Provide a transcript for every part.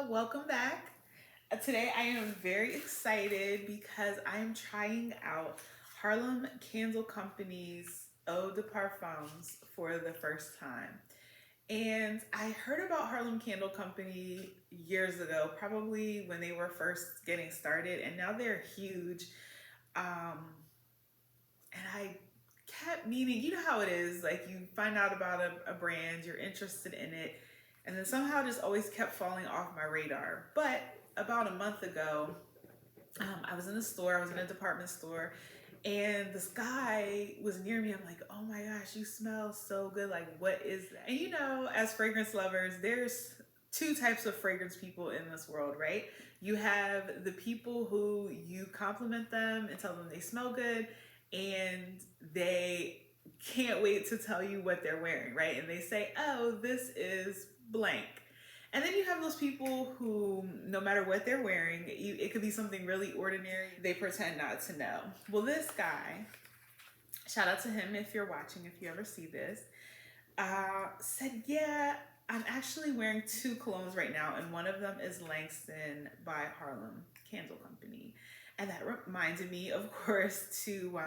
Welcome back. Today I am very excited because I am trying out Harlem Candle Company's Eau de Parfums for the first time. And I heard about Harlem Candle Company years ago, probably when they were first getting started, and now they're huge. Um, and I kept meaning, you know how it is, like you find out about a brand, you're interested in it, and then somehow just always kept falling off my radar. But about a month ago, I was in a store, I was in a department store, and this guy was near me. I'm like, oh my gosh, you smell so good. Like, what is that? And you know, as fragrance lovers, there's two types of fragrance people in this world, right? You have the people who you compliment them and tell them they smell good, and they can't wait to tell you what they're wearing, right? And they say, oh, this is blank. And then you have those people who, no matter what they're wearing, it could be something really ordinary, they pretend not to know. Well, this guy, shout out to him if you're watching, if you ever see this, said, yeah, I'm actually wearing two colognes right now, and one of them is Langston by Harlem Candle Company. And that reminded me, of course, to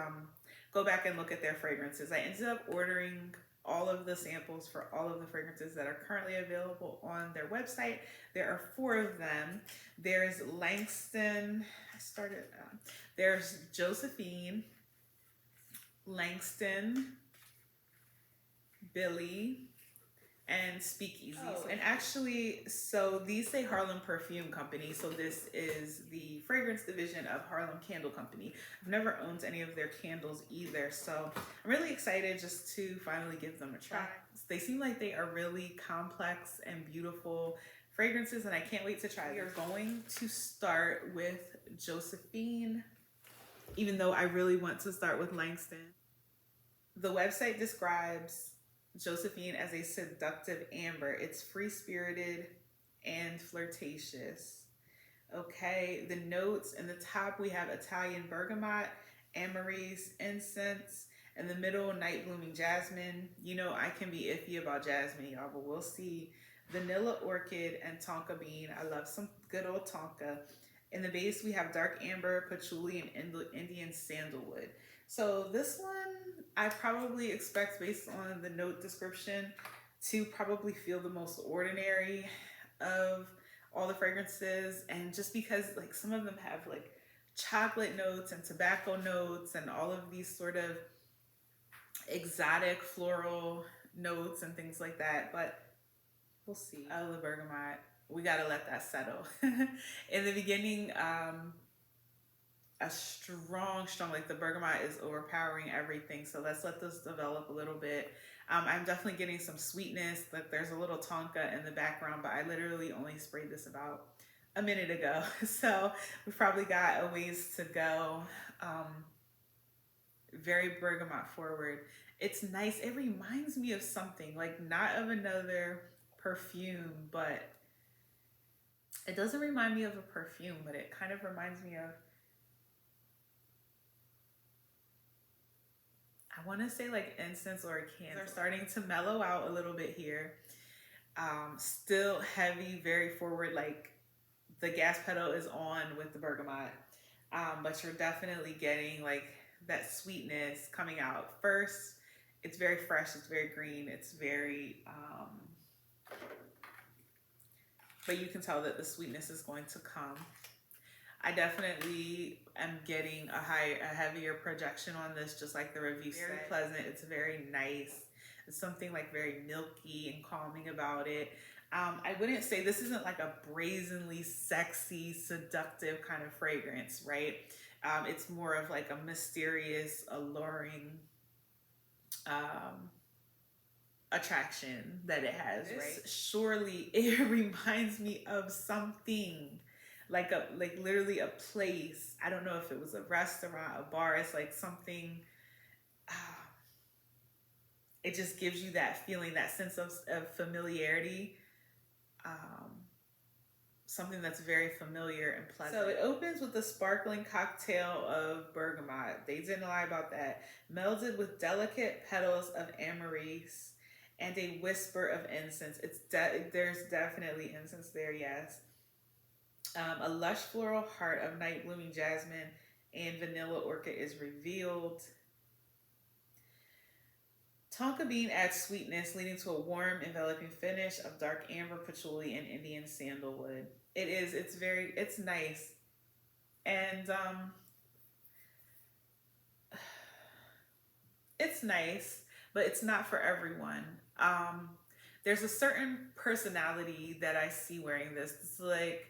go back and look at their fragrances. I ended up ordering all of the samples for all of the fragrances that are currently available on their website. There are 4 of them. There's Langston, there's Josephine, Langston, Billy, and Speakeasy. Oh, and actually, so these say Harlem Perfume Company, so this is the fragrance division of Harlem Candle Company. I've never owned any of their candles either, so I'm really excited just to finally give them a try. They seem like they are really complex and beautiful fragrances, and I can't wait to try them. We are going to start with Josephine, even though I really want to start with Langston. The website describes Josephine as a seductive amber. It's free-spirited and flirtatious. Okay, the notes in the top we have Italian bergamot, ambergris, incense. In the middle, night blooming jasmine. You know I can be iffy about jasmine, y'all, but we'll see. Vanilla orchid and tonka bean. I love some good old tonka. In the base, we have dark amber, patchouli, and Indian sandalwood. So this one, I probably expect, based on the note description, to probably feel the most ordinary of all the fragrances. And just because like some of them have like chocolate notes and tobacco notes and all of these sort of exotic floral notes and things like that, but we'll see. Oh, the bergamot, we gotta let that settle. In the beginning, a strong, like the bergamot is overpowering everything. So let's let this develop a little bit. I'm definitely getting some sweetness. Like there's a little tonka in the background, but I literally only sprayed this about a minute ago. So we've probably got a ways to go. Very bergamot forward. It's nice. It reminds me of something, like not of another perfume, but it doesn't remind me of a perfume, but it kind of reminds me of, I want to say like incense or a candle. They're starting to mellow out a little bit here. Still heavy, very forward, like the gas pedal is on with the bergamot. But you're definitely getting like that sweetness coming out. First, it's very fresh, it's very green, it's very, but you can tell that the sweetness is going to come. I definitely am getting a heavier projection on this, just like the review said. Very pleasant, it's very nice. It's something like very milky and calming about it. I wouldn't say this isn't like a brazenly sexy, seductive kind of fragrance, right? It's more of like a mysterious, alluring attraction that it has, right? Surely it reminds me of something. Like literally a place. I don't know if it was a restaurant, a bar. It's like something. It just gives you that feeling, that sense of familiarity. Something that's very familiar and pleasant. So it opens with a sparkling cocktail of bergamot. They didn't lie about that. Melded with delicate petals of ambergris and a whisper of incense. There's definitely incense there, yes. A lush floral heart of night blooming jasmine and vanilla orchid is revealed. Tonka bean adds sweetness, leading to a warm, enveloping finish of dark amber, patchouli, and Indian sandalwood. It's nice. And it's nice, but it's not for everyone. There's a certain personality that I see wearing this. It's like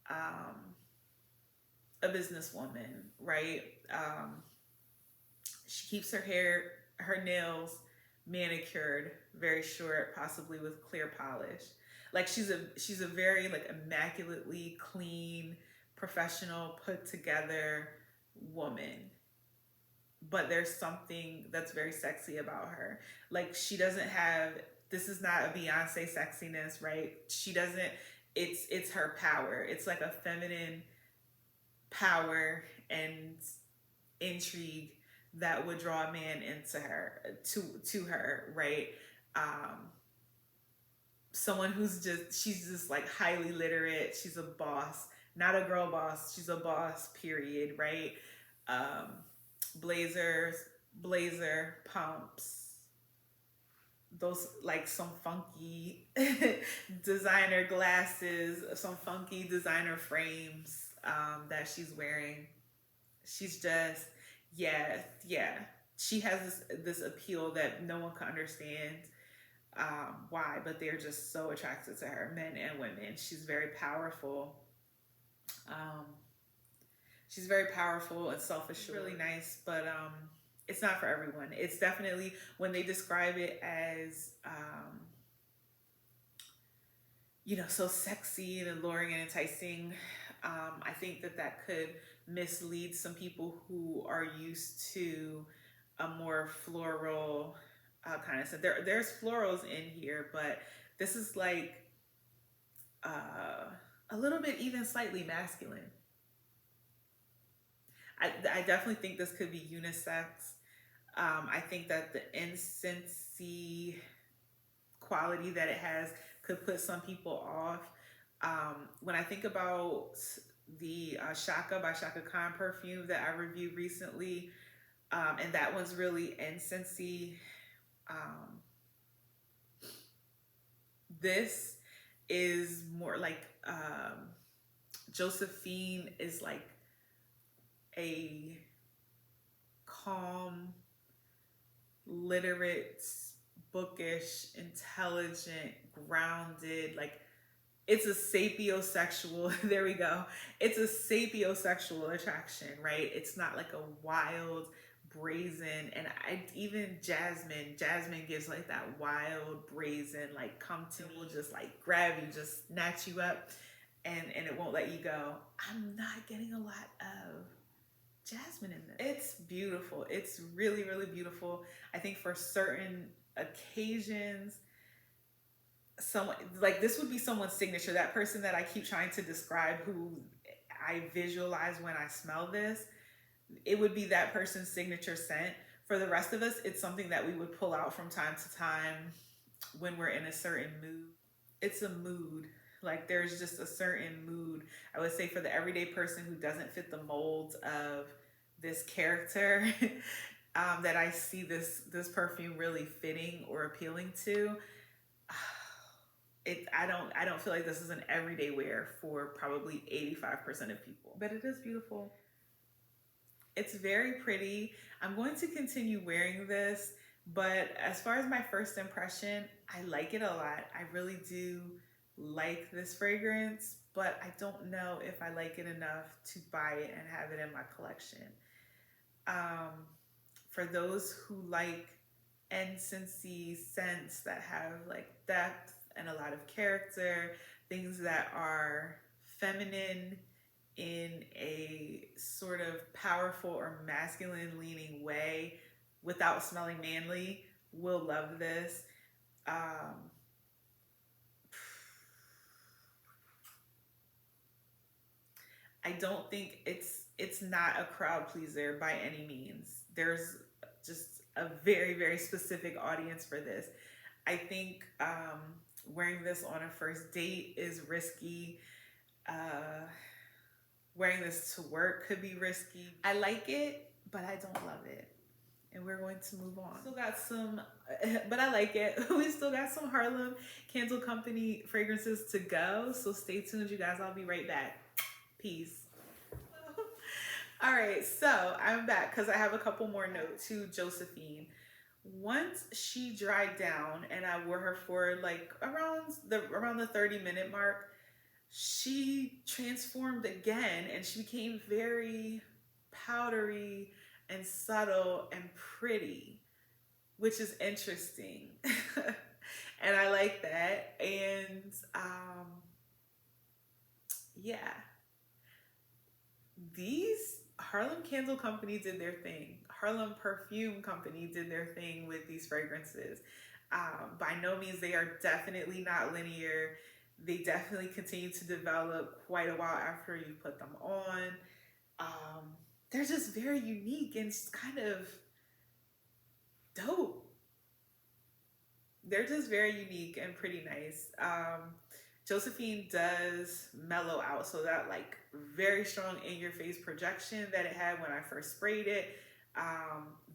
a businesswoman, right? She keeps her nails manicured, very short, possibly with clear polish. Like she's a very like immaculately clean, professional, put together woman. But there's something that's very sexy about her. Like she doesn't have, this is not a Beyonce sexiness, right? She doesn't, it's her power. It's like a feminine power and intrigue that would draw a man into her, to her, right? Someone she's just like highly literate. She's a boss, not a girl boss. She's a boss, period, right? Blazer pumps, those like some funky designer glasses, some funky designer frames that she's wearing. She's just, yeah. She has this appeal that no one can understand why, but they're just so attracted to her, men and women. She's very powerful. She's very powerful and self-assured. Really nice, but it's not for everyone. It's definitely, when they describe it as so sexy and alluring and enticing, I think that could mislead some people who are used to a more floral kind of stuff. There's florals in here, but this is like a little bit even slightly masculine. I definitely think this could be unisex. I think that the incensey quality that it has could put some people off. When I think about the Shaka by Shaka Khan perfume that I reviewed recently, and that one's really incensey. This is more like Josephine is like a calm, literate, bookish, intelligent, grounded, like it's a sapiosexual, there we go. It's a sapiosexual attraction, right? It's not like a wild, brazen, and even Jasmine gives like that wild, brazen, like come to me, will just like grab you, just snatch you up, and it won't let you go. I'm not getting a lot of Jasmine in this. It's beautiful. It's really, really beautiful. I think for certain occasions, someone like this would be someone's signature. That person that I keep trying to describe, who I visualize when I smell this, it would be that person's signature scent. For the rest of us, it's something that we would pull out from time to time when we're in a certain mood. It's a mood. Like there's just a certain mood. I would say for the everyday person who doesn't fit the mold of this character, that I see this perfume really fitting or appealing to. I don't feel like this is an everyday wear for probably 85% of people, but it is beautiful. It's very pretty. I'm going to continue wearing this, but as far as my first impression, I like it a lot. I really do like this fragrance, but I don't know if I like it enough to buy it and have it in my collection. For those who like incensey scents that have like depth and a lot of character, things that are feminine in a sort of powerful or masculine leaning way without smelling manly, will love this. I don't think it's not a crowd pleaser by any means. There's just a very, very specific audience for this. I think wearing this on a first date is risky. wearing this to work could be risky. I like it, but I don't love it. And we're going to move on. Still got some, but I like it. We still got some Harlem Candle Company fragrances to go. So stay tuned, you guys. I'll be right back. Peace. All right, so I'm back because I have a couple more notes to Josephine. Once she dried down and I wore her for like around the 30-minute mark, she transformed again and she became very powdery and subtle and pretty, which is interesting. And I like that. And yeah, these Harlem Candle Company did their thing. Harlem Perfume Company did their thing with these fragrances. By no means, they are definitely not linear. They definitely continue to develop quite a while after you put them on. They're just very unique and kind of dope. They're just very unique and pretty nice. Josephine does mellow out, so that like very strong in your face projection that it had when I first sprayed it,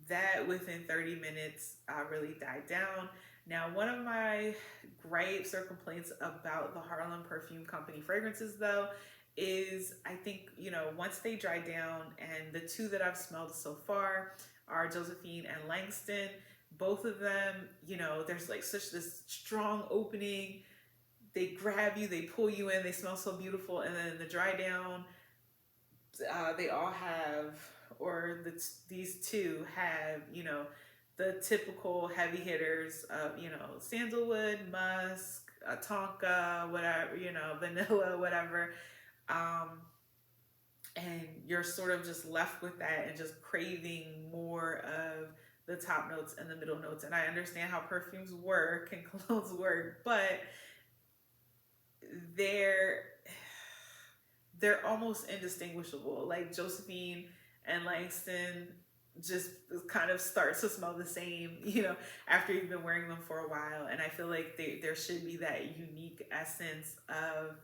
that within 30 minutes really died down. Now, one of my gripes or complaints about the Harlem Perfume Company fragrances though is I think, you know, once they dry down, and the two that I've smelled so far are Josephine and Langston, both of them, you know, there's like such this strong opening. They grab you, they pull you in, they smell so beautiful. And then the dry down, they all have, or these two have, you know, the typical heavy hitters of, you know, sandalwood, musk, tonka, whatever, you know, vanilla, whatever. And you're sort of just left with that and just craving more of the top notes and the middle notes. And I understand how perfumes work and colognes work, but they're almost indistinguishable. Like Josephine and Langston just kind of start to smell the same, you know, after you've been wearing them for a while. And I feel like there should be that unique essence of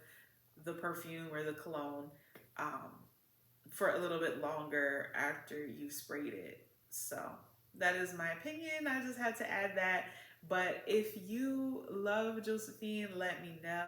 the perfume or the cologne for a little bit longer after you sprayed it. So that is my opinion. I just had to add that. But if you love Josephine, let me know.